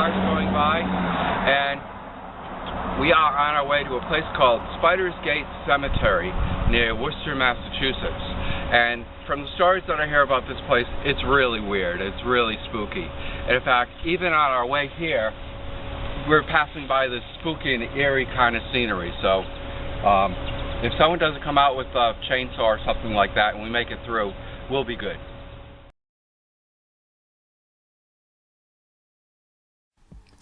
cars going by, and we are on our way to a place called Spider's Gate Cemetery near Worcester, Massachusetts. And from the stories that I hear about this place, it's really weird. It's really spooky. And in fact, even on our way here, we're passing by this spooky and eerie kind of scenery. So if someone doesn't come out with a chainsaw or something like that and we make it through, we'll be good.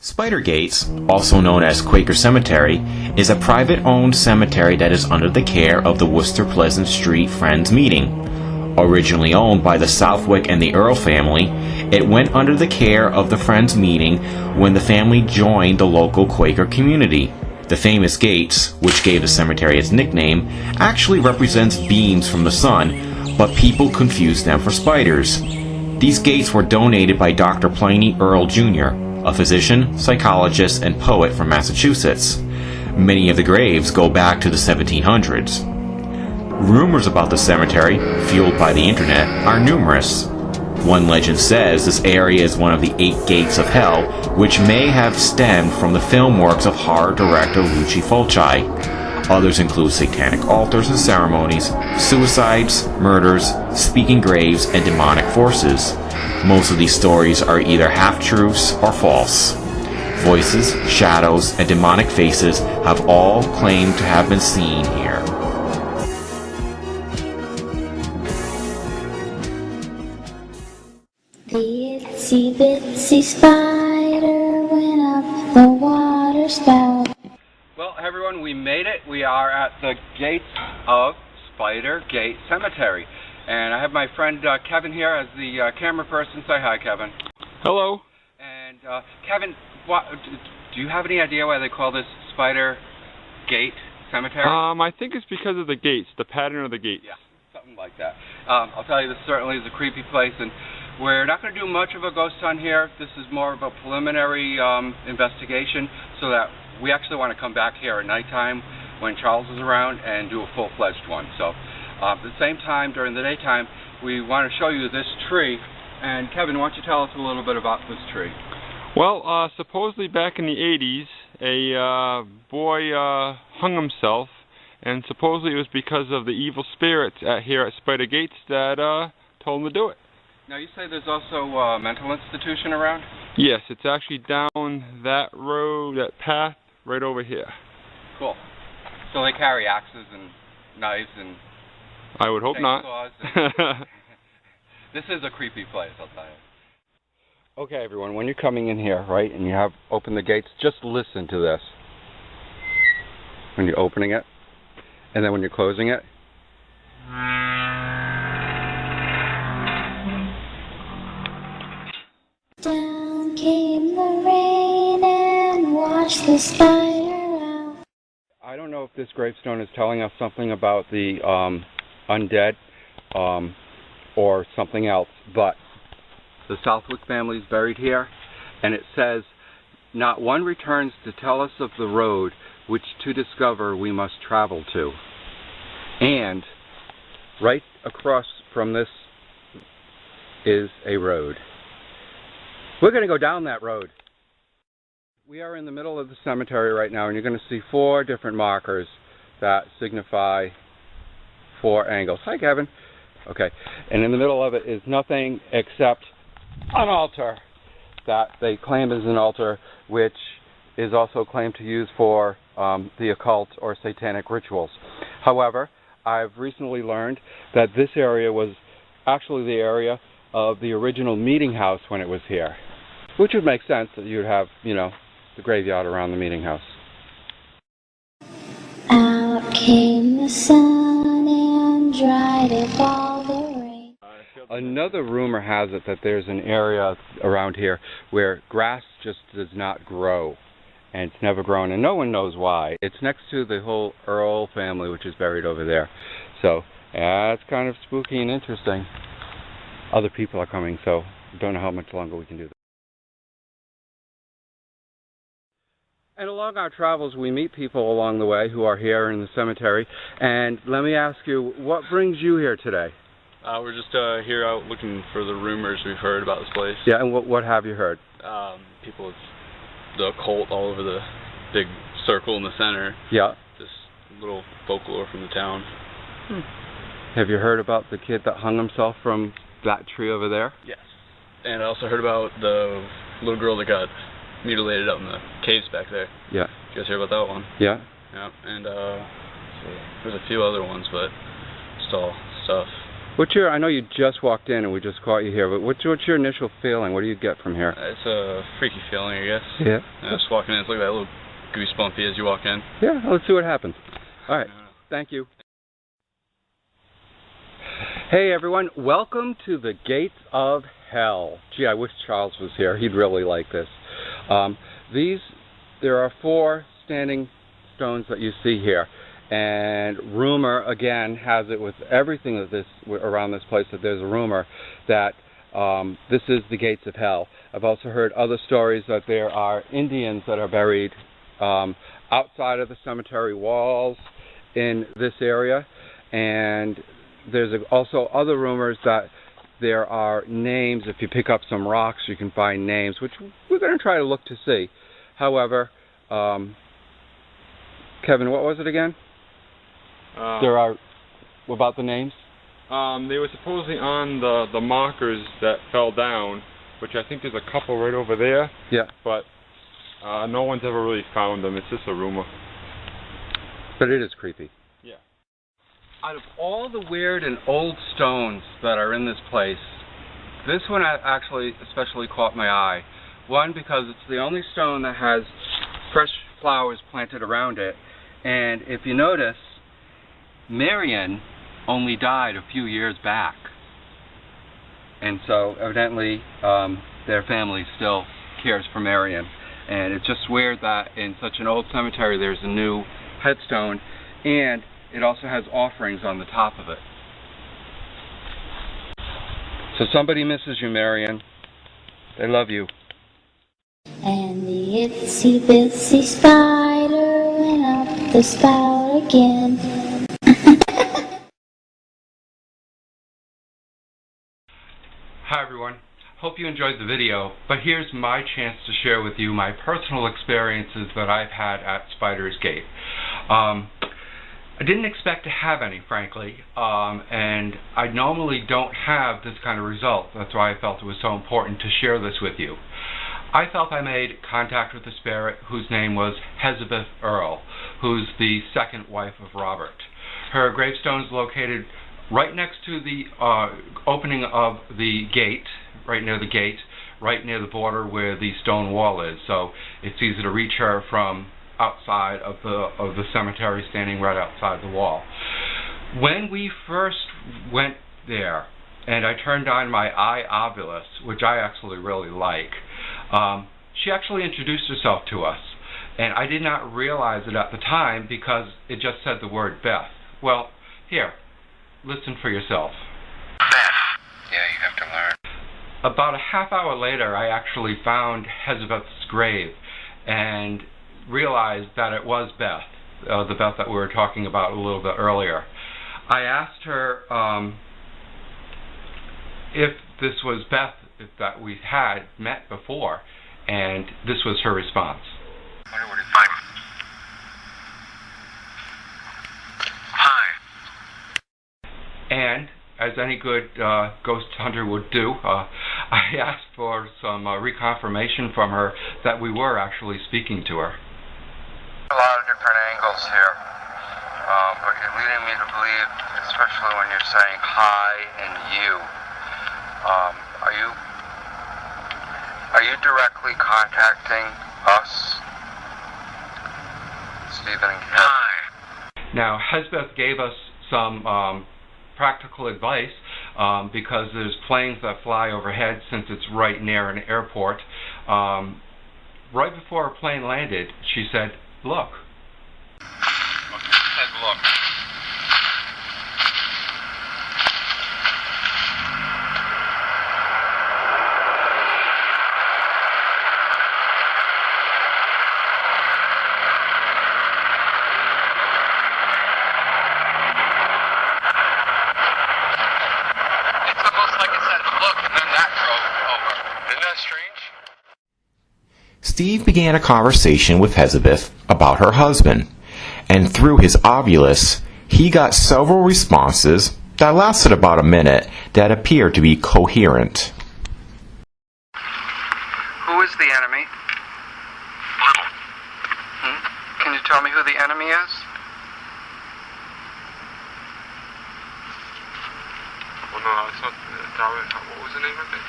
Spider Gates, also known as Quaker Cemetery, is a private-owned cemetery that is under the care of the Worcester Pleasant Street Friends Meeting. Originally owned by the Southwick and the Earl family, it went under the care of the Friends Meeting when the family joined the local Quaker community. The famous gates, which gave the cemetery its nickname, actually represents beams from the sun, but people confuse them for spiders. These gates were donated by Dr. Pliny Earl Jr., a physician, psychologist, and poet from Massachusetts. Many of the graves go back to the 1700s. Rumors about the cemetery, fueled by the internet, are numerous. One legend says this area is one of the 8 gates of hell, which may have stemmed from the film works of horror director Luci Fulci. Others include satanic altars and ceremonies, suicides, murders, speaking graves, and demonic forces. Most of these stories are either half-truths or false. Voices, shadows, and demonic faces have all claimed to have been seen here. The itsy bitsy spider went up the water spout. Well, everyone, we made it. We are at the gates of Spider Gate Cemetery. And I have my friend Kevin here as the camera person. Say hi, Kevin. Hello. And Kevin, do you have any idea why they call this Spider Gate Cemetery? I think it's because of the gates, the pattern of the gates. Yeah, something like that. I'll tell you, this certainly is a creepy place, and we're not going to do much of a ghost hunt here. This is more of a preliminary investigation, so that we actually want to come back here at nighttime when Charles is around and do a full-fledged one. So at the same time, during the daytime, we want to show you this tree. And Kevin, why don't you tell us a little bit about this tree? Well, supposedly back in the 80s, a boy hung himself, and supposedly it was because of the evil spirits here at Spider Gates that told him to do it. Now, you say there's also a mental institution around? Yes, it's actually down that road, that path, right over here. Cool. So they carry axes and knives and I would hope not. This is a creepy place, I'll tell you. Okay, everyone, when you're coming in here, right, and you have opened the gates, just listen to this. When you're opening it, and then when you're closing it. Down came the rain and washed the spider out. I don't know if this gravestone is telling us something about the undead or something else, but the Southwick family is buried here, and it says, "Not one returns to tell us of the road which to discover we must travel to." And right across from this is a road. We're going to go down that road. We are in the middle of the cemetery right now, and you're going to see 4 different markers that signify 4 angles. Hi, Kevin. Okay. And in the middle of it is nothing except an altar that they claim is an altar, which is also claimed to use for the occult or satanic rituals. However, I've recently learned that this area was actually the area of the original meeting house when it was here, which would make sense that you'd have, you know, the graveyard around the meeting house. Out came the sun and dried up all the rain. Another rumor has it that there's an area around here where grass just does not grow, and it's never grown, and no one knows why. It's next to the whole Earl family, which is buried over there. So it's kind of spooky and interesting. Other people are coming, so I don't know how much longer we can do this. And along our travels, we meet people along the way who are here in the cemetery. And let me ask you, what brings you here today? We're just here out looking for the rumors we've heard about this place. Yeah, and what have you heard? People the occult all over the big circle in the center. Yeah. Just little folklore from the town. Have you heard about the kid that hung himself from that tree over there? Yes. And I also heard about the little girl that got mutilated out in the caves back there. Yeah. Did you guys hear about that one? Yeah. Yeah. And there's a few other ones, but it's all stuff. I know you just walked in and we just caught you here, but what's your initial feeling? What do you get from here? It's a freaky feeling, I guess. Yeah. Just walking in, it's like that little goosebumpy as you walk in. Yeah, let's see what happens. All right. Thank you. Hey everyone, welcome to the Gates of Hell. Gee, I wish Charles was here. He'd really like this. There are 4 standing stones that you see here. And rumor, again, has it with everything around this place that there's a rumor that this is the Gates of Hell. I've also heard other stories that there are Indians that are buried outside of the cemetery walls in this area. And there's also other rumors that there are names. If you pick up some rocks, you can find names, which we're going to try to look to see. However, Kevin, what was it again? There are, about the names? They were supposedly on the markers that fell down, which I think there's a couple right over there. Yeah. But no one's ever really found them. It's just a rumor. But it is creepy. Yeah. Out of all the weird and old stones that are in this place, this one actually especially caught my eye. One, because it's the only stone that has fresh flowers planted around it. And if you notice, Marion only died a few years back. And so evidently their family still cares for Marion. And it's just weird that in such an old cemetery there's a new headstone, and it also has offerings on the top of it. So somebody misses you, Marion. They love you. And the itsy bitsy spider went up the spout again. Hi everyone. Hope you enjoyed the video, but here's my chance to share with you my personal experiences that I've had at Spider's Gate. I didn't expect to have any, frankly, and I normally don't have this kind of result. That's why I felt it was so important to share this with you. I felt I made contact with a spirit whose name was Hezebeth Earl, who's the second wife of Robert. Her gravestone is located right next to the opening of the gate, right near the border where the stone wall is. So it's easy to reach her from outside of the cemetery, standing right outside the wall. When we first went there, and I turned on my eye ovulus, which I actually really like, she actually introduced herself to us. And I did not realize it at the time because it just said the word Beth. Well, here, listen for yourself. Beth. Yeah, you have to learn. About a half hour later, I actually found Hezebeth's grave and realized that it was Beth, the Beth that we were talking about a little bit earlier. I asked her if this was Beth that we had met before, and this was her response. Hi. And as any good ghost hunter would do, I asked for some reconfirmation from her that we were actually speaking to her. A lot of different angles here, but you're leading me to believe, especially when you're saying hi and you. Are you directly contacting us, Stephen and Kevin? Hi. Now, Hezebeth gave us some practical advice because there's planes that fly overhead since it's right near an airport. Right before a plane landed, she said, "Look." Said look. It's almost like it said look and then that drove over. Isn't that strange? Steve began a conversation with Hezebeth about her husband, and through his Ovilus, he got several responses that lasted about a minute that appeared to be coherent. Who is the enemy? Little. Can you tell me who the enemy is? Well, no, it's not. What was the name of it?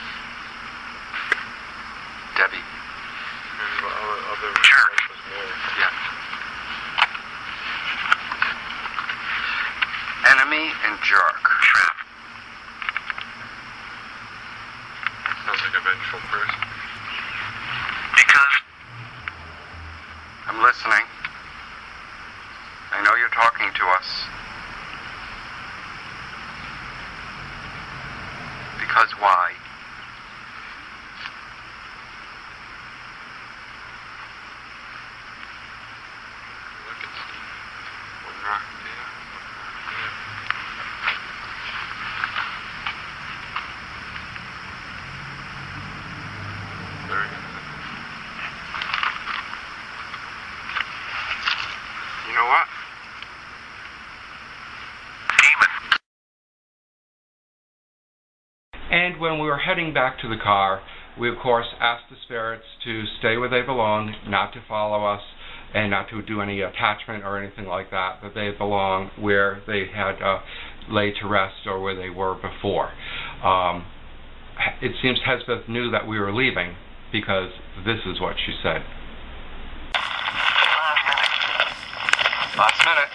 Debbie. Jerk. Yeah. Enemy and jerk. Trap. Sounds like a vengeful person. Because I'm listening. I know you're talking to us. Because why? Look at Steve. One rock there, one rock there. Very good. You know what? And when we were heading back to the car, we of course asked the spirits to stay where they belong, not to follow us, and not to do any attachment or anything like that, that they belong where they had laid to rest or where they were before. It seems Hezebeth knew that we were leaving because this is what she said. Last minute.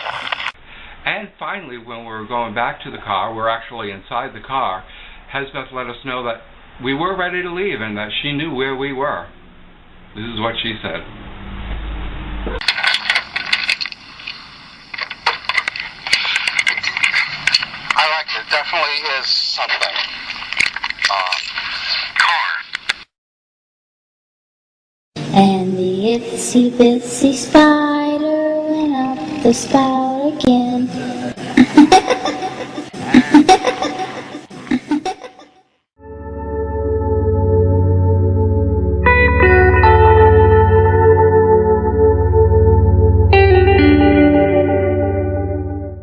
And finally, when we were going back to the car, we're actually inside the car, Hezebeth let us know that we were ready to leave and that she knew where we were. This is what she said. I like it. Definitely is something. Car. And the itsy bitsy spider went up the spout again.